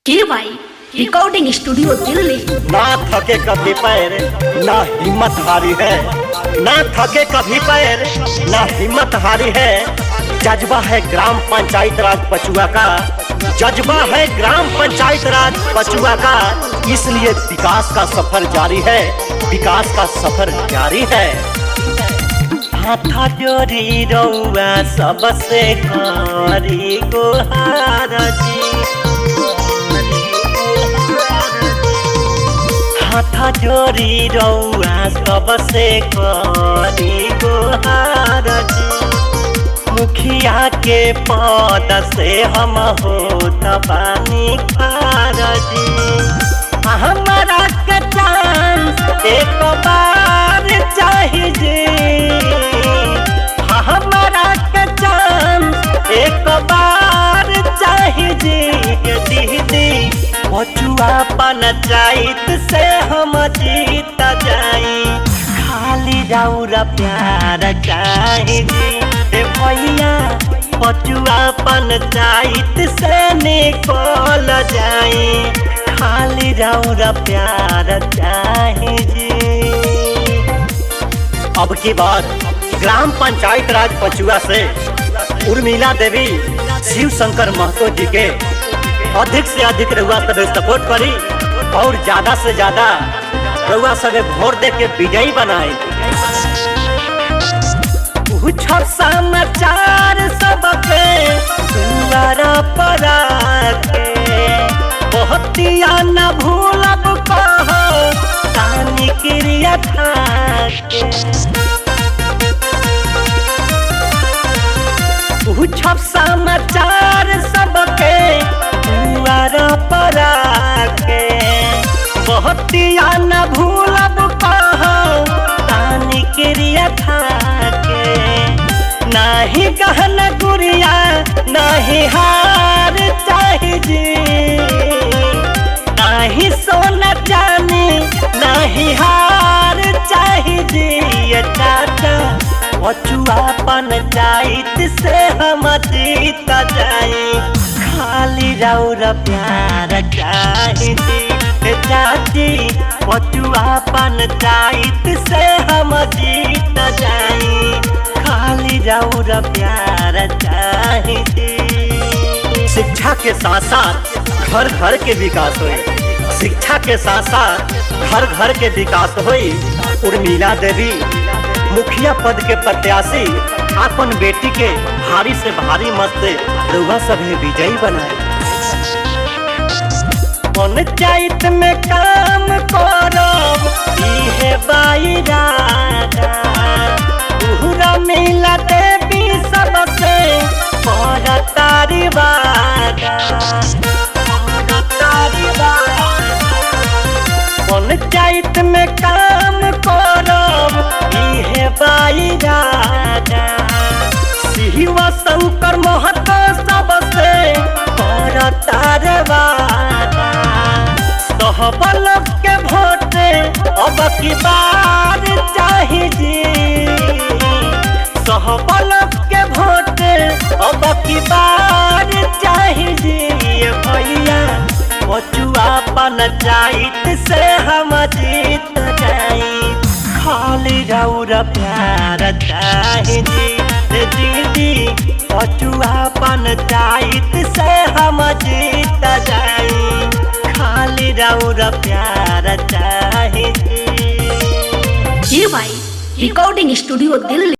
के भाई recording studio Delhi. ना थके कभी पैर ना हिम्मत हारी है, ना थके कभी पैर ना हिम्मत हारी है। जज्बा है ग्राम पंचायत राज पचुआ का, जज्बा है ग्राम पंचायत राज पचुआ का, इसलिए विकास का सफर जारी है, विकास का सफर जारी है। हाथा जोड़ी रउआ सबसे करी गुहार जी, हाथा जोड़ी रउआ सबसे करी गुहार जी। मुखिया के पद से हम होत बानी खार जी। हमारा के चांस एक बार चाहिए जी, हमारा के चांस एक बार चाहिए जी। दीदी पचुआ पंचायत से हम जीत जाई, खाली राउरा प्यार चाहिए जी। भैया पचुआ पंचायत से निकल जाई, खाली राउरा प्यार चाहिए जी। अब की बार ग्राम पंचायत राज पचुआ से उर्मिला देवी शिव शंकर महतो जी के अधिक से अधिक रउआ सब सपोर्ट करी और ज्यादा से ज्यादा रउआ सब वोट दे के विजयी बनाए। पूछो समाचार सबके दुआरा पर आके, बहुतिया न भूलब कहो तानी क्रिया खाके। पूछो समाचार सबके दुआरा पर आके, बहुतिया न भूलब कहो तानी क्रिया खाके। नाही गहना गुड़िया नाही हार चाहिए जी, नाही सोना चांदी नाही हार चाहिए जी। चाचा पचुआ पंचायत से हम जीत जाए, खाली राउरा प्यार चाहिए जी। चाची पचुआ पंचायत से हम जीत जाए, खाली राउरा प्यार चाहिए। शिक्षा के साथ साथ घर घर के विकास होए, शिक्षा के साथ साथ घर घर के विकास होए। उर्मिला देवी मुखिया पद के प्रत्याशी अपन बेटी के भारी से भारी मत से रउआ सभी विजयी बनाए। पंचायत में काम करब इहे बाइरादा, पूरा मिला देवी सबसे तारी वादा। पंचायत में काम करब इहे बाइरादा, शिव शंकर महतो सबसे तार वादा। सहबल के वोट अब की बार चाहिए जी, सहबल के वोट अब की बार चाहिए जी। भैया पचुआ पंचायत से हम जीत जाई, खाली राउरा प्यार चाहिए जी। दीदी पचुआ पंचायत से हम जीत जाई, खाली राउरा प्यार चाहिए जी। के भाई रिकॉर्डिंग स्टूडियो दिल्ली।